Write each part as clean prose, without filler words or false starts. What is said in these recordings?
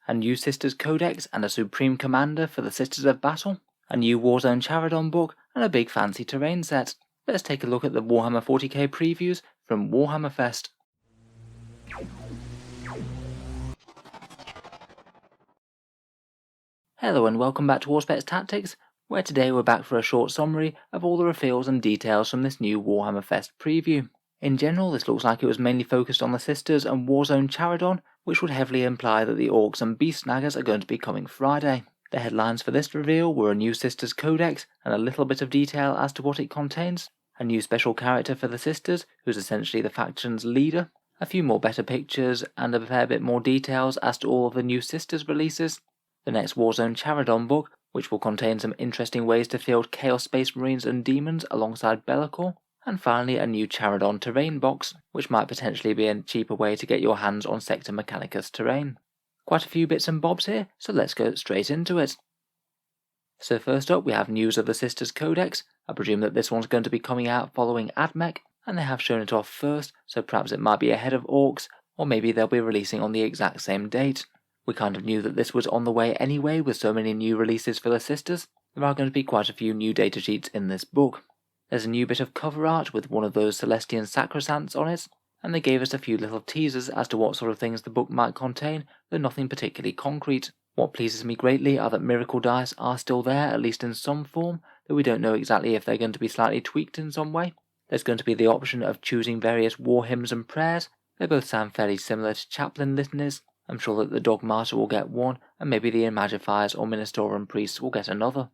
a new Sisters Codex and a Supreme Commander for the Sisters of Battle, a new Warzone Charadon book, and a big fancy terrain set. Let's take a look at the Warhammer 40k previews from Warhammer Fest. Hello and welcome back to Auspex Tactics, where today we're back for a short summary of all the reveals and details from this new Warhammer Fest preview. In general, this looks like it was mainly focused on the Sisters and Warzone Charadon, which would heavily imply that the Orcs and Beast Snaggers are going to be coming Friday. The headlines for this reveal were a new Sisters Codex and a little bit of detail as to what it contains, a new special character for the Sisters, who's essentially the faction's leader, a few more better pictures, and a fair bit more details as to all of the new Sisters releases, the next Warzone Charadon book, which will contain some interesting ways to field Chaos Space Marines and Demons alongside Bellicor, and finally a new Charadon terrain box, which might potentially be a cheaper way to get your hands on Sector Mechanicus terrain. Quite a few bits and bobs here, so let's go straight into it. So first up we have news of the Sisters Codex. I presume that this one's going to be coming out following AdMech, and they have shown it off first, so perhaps it might be ahead of Orcs, or maybe they'll be releasing on the exact same date. We kind of knew that this was on the way anyway with so many new releases for the Sisters. There are going to be quite a few new datasheets in this book. There's a new bit of cover art with one of those Celestian Sacrosants on it, and they gave us a few little teasers as to what sort of things the book might contain, though nothing particularly concrete. What pleases me greatly are that Miracle Dice are still there, at least in some form, though we don't know exactly if they're going to be slightly tweaked in some way. There's going to be the option of choosing various war hymns and prayers. They both sound fairly similar to chaplain litanies. I'm sure that the Dogmaster will get one, and maybe the Imagifiers or Ministorum priests will get another.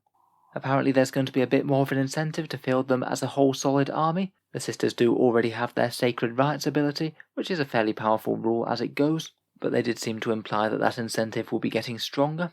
Apparently there's going to be a bit more of an incentive to field them as a whole solid army. The Sisters do already have their Sacred Rites ability, which is a fairly powerful rule as it goes, but they did seem to imply that that incentive will be getting stronger.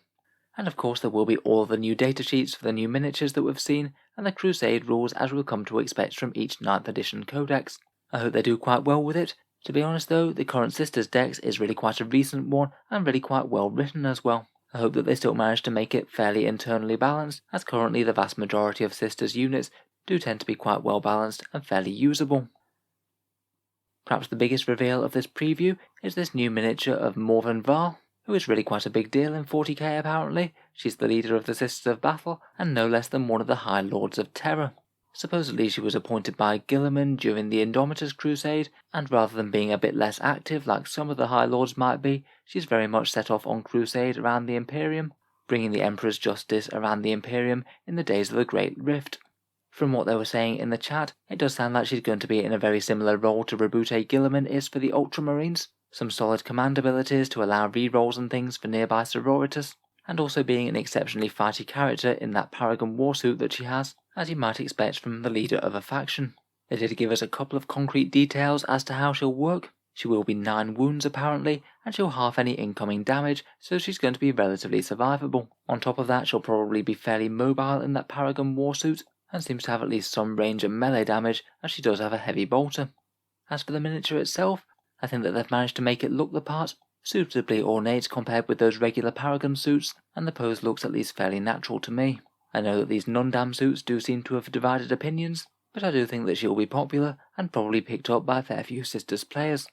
And of course there will be all of the new datasheets for the new miniatures that we've seen, and the Crusade rules as we'll come to expect from each 9th edition codex. I hope they do quite well with it. To be honest though, the current Sisters Dex is really quite a recent one, and really quite well written as well. I hope that they still manage to make it fairly internally balanced, as currently the vast majority of Sisters units do tend to be quite well balanced and fairly usable. Perhaps the biggest reveal of this preview is this new miniature of Morvenn Vahl, who is really quite a big deal in 40k apparently. She's the leader of the Sisters of Battle, and no less than one of the High Lords of Terror. Supposedly she was appointed by Guilliman during the Indomitus Crusade, and rather than being a bit less active like some of the High Lords might be, she's very much set off on crusade around the Imperium, bringing the Emperor's justice around the Imperium in the days of the Great Rift. From what they were saying in the chat, it does sound like she's going to be in a very similar role to Rebute Guilliman is for the Ultramarines, some solid command abilities to allow rerolls and things for nearby Sororitas, and also being an exceptionally fighty character in that Paragon warsuit that she has, as you might expect from the leader of a faction. They did give us a couple of concrete details as to how she'll work. She will be 9 wounds apparently, and she'll half any incoming damage, so she's going to be relatively survivable. On top of that, she'll probably be fairly mobile in that Paragon warsuit, and seems to have at least some range and melee damage, as she does have a heavy bolter. As for the miniature itself, I think that they've managed to make it look the part, suitably ornate compared with those regular Paragon suits, and the pose looks at least fairly natural to me. I know that these Nundam suits do seem to have divided opinions, but I do think that she'll be popular and probably picked up by a fair few Sisters players.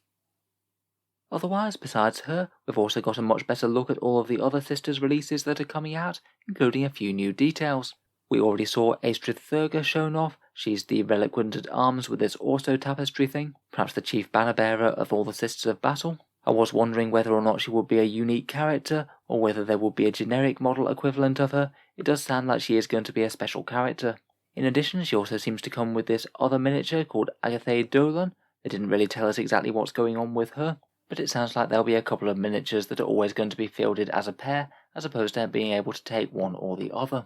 Otherwise, besides her, we've also got a much better look at all of the other Sisters releases that are coming out, including a few new details. We already saw Aestrith Thurga shown off. She's the Reliquant at Arms with this Auto Tapestry thing, perhaps the chief banner bearer of all the Sisters of Battle. I was wondering whether or not she would be a unique character, or whether there would be a generic model equivalent of her. It does sound like she is going to be a special character. In addition, she also seems to come with this other miniature called Agathe Dolan. They didn't really tell us exactly what's going on with her, but it sounds like there'll be a couple of miniatures that are always going to be fielded as a pair, as opposed to being able to take one or the other.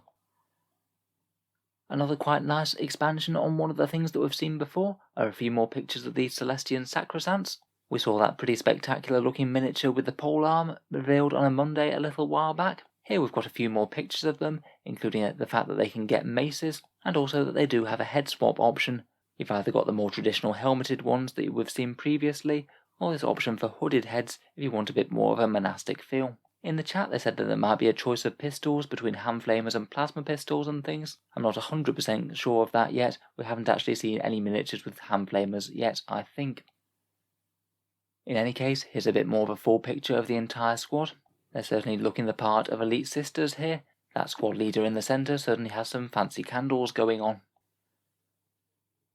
Another quite nice expansion on one of the things that we've seen before are a few more pictures of these Celestian Sacrosants. We saw that pretty spectacular looking miniature with the polearm revealed on a Monday a little while back. Here we've got a few more pictures of them, including the fact that they can get maces, and also that they do have a head swap option. You've either got the more traditional helmeted ones that we've seen previously, or this option for hooded heads if you want a bit more of a monastic feel. In the chat they said that there might be a choice of pistols between hand flamers and plasma pistols and things. I'm not 100% sure of that yet. We haven't actually seen any miniatures with hand flamers yet, I think. In any case, here's a bit more of a full picture of the entire squad. They're certainly looking the part of elite sisters here. That squad leader in the centre certainly has some fancy candles going on.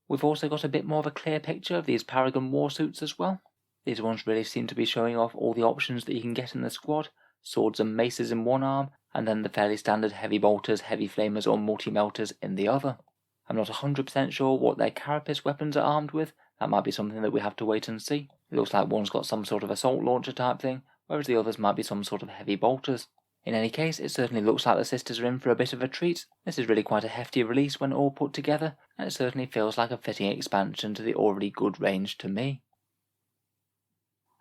We've also got a bit more of a clear picture of these Paragon warsuits as well. These ones really seem to be showing off all the options that you can get in the squad, swords and maces in one arm, and then the fairly standard heavy bolters, heavy flamers or multi-melters in the other. I'm not 100% sure what their carapace weapons are armed with. That might be something that we have to wait and see. It looks like one's got some sort of assault launcher type thing, whereas the others might be some sort of heavy bolters. In any case, it certainly looks like the sisters are in for a bit of a treat. This is really quite a hefty release when all put together, and it certainly feels like a fitting expansion to the already good range to me.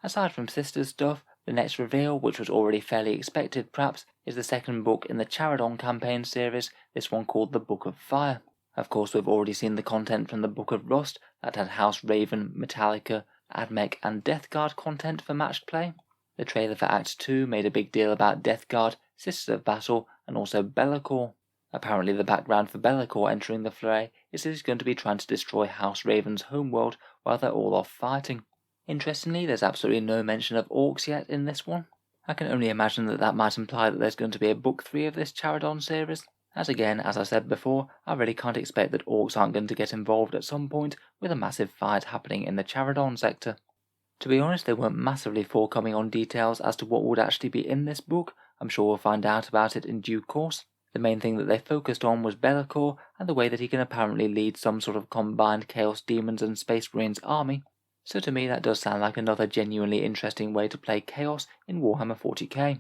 Aside from sisters stuff, the next reveal, which was already fairly expected perhaps, is the second book in the Charadon campaign series, this one called the Book of Fire. Of course, we've already seen the content from the Book of Rust that had House Raven, Metallica, Admech and Death Guard content for matched play. The trailer for Act 2 made a big deal about Death Guard, Sisters of Battle, and also Be'lakor. Apparently the background for Be'lakor entering the fray is that he's going to be trying to destroy House Raven's homeworld while they're all off fighting. Interestingly, there's absolutely no mention of orcs yet in this one. I can only imagine that that might imply that there's going to be a book 3 of this Charadon series. As again, as I said before, I really can't expect that orcs aren't going to get involved at some point with a massive fight happening in the Charadon sector. To be honest, they weren't massively forthcoming on details as to what would actually be in this book. I'm sure we'll find out about it in due course. The main thing that they focused on was Be'lakor and the way that he can apparently lead some sort of combined Chaos Demons and Space Marines army. So to me that does sound like another genuinely interesting way to play Chaos in Warhammer 40k.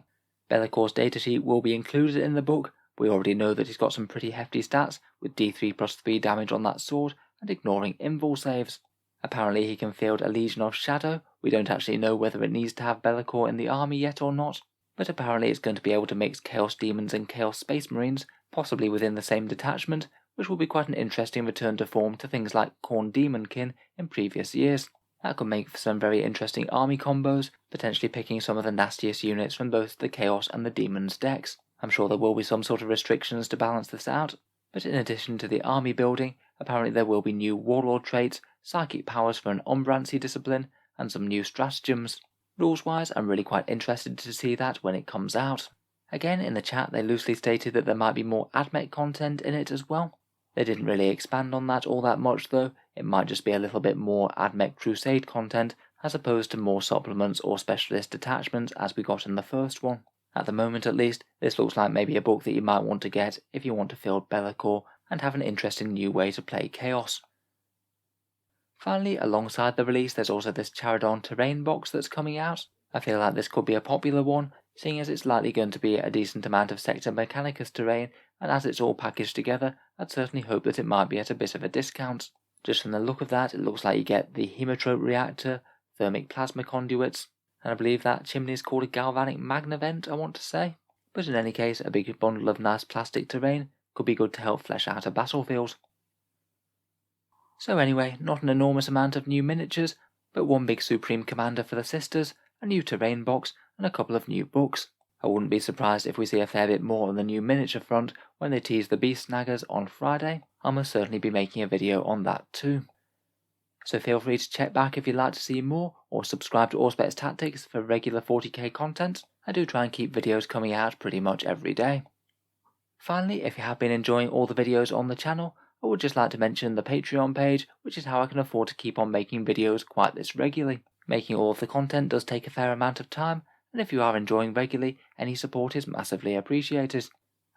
Be'lakor's datasheet will be included in the book. We already know that he's got some pretty hefty stats with D3 plus 3 damage on that sword and ignoring invul saves. Apparently he can field a Legion of Shadow. We don't actually know whether it needs to have Be'lakor in the army yet or not, but apparently it's going to be able to mix Chaos Demons and Chaos Space Marines, possibly within the same detachment, which will be quite an interesting return to form to things like Khorne Demonkin in previous years. That could make for some very interesting army combos, potentially picking some of the nastiest units from both the Chaos and the Demons decks. I'm sure there will be some sort of restrictions to balance this out, but in addition to the army building, apparently there will be new warlord traits, psychic powers for an Ombrancy discipline, and some new stratagems. Rules-wise, I'm really quite interested to see that when it comes out. Again, in the chat they loosely stated that there might be more Admech content in it as well. They didn't really expand on that all that much though. It might just be a little bit more Admech Crusade content as opposed to more supplements or specialist detachments as we got in the first one. At the moment at least, this looks like maybe a book that you might want to get if you want to field Be'lakor and have an interesting new way to play Chaos. Finally, alongside the release, there's also this Charadon terrain box that's coming out. I feel like this could be a popular one, seeing as it's likely going to be a decent amount of Sector Mechanicus terrain, and as it's all packaged together, I'd certainly hope that it might be at a bit of a discount. Just from the look of that, it looks like you get the Hemotrope Reactor, Thermic Plasma Conduits, and I believe that chimney is called a Galvanic Magnavent, I want to say. But in any case, a big bundle of nice plastic terrain could be good to help flesh out a battlefield. So anyway, not an enormous amount of new miniatures, but one big Supreme Commander for the Sisters, a new terrain box, and a couple of new books. I wouldn't be surprised if we see a fair bit more on the new miniature front when they tease the Beast Snaggers on Friday. I'll most certainly be making a video on that too. So feel free to check back if you'd like to see more, or subscribe to Auspex Tactics for regular 40k content. I do try and keep videos coming out pretty much every day. Finally, if you have been enjoying all the videos on the channel, I would just like to mention the Patreon page, which is how I can afford to keep on making videos quite this regularly. Making all of the content does take a fair amount of time, and if you are enjoying regularly, any support is massively appreciated.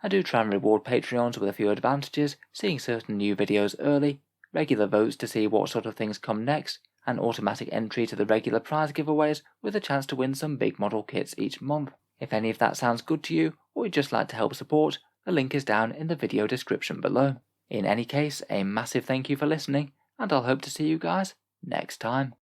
I do try and reward Patreons with a few advantages, seeing certain new videos early, regular votes to see what sort of things come next, and automatic entry to the regular prize giveaways with a chance to win some big model kits each month. If any of that sounds good to you, or you'd just like to help support, the link is down in the video description below. In any case, a massive thank you for listening, and I'll hope to see you guys next time.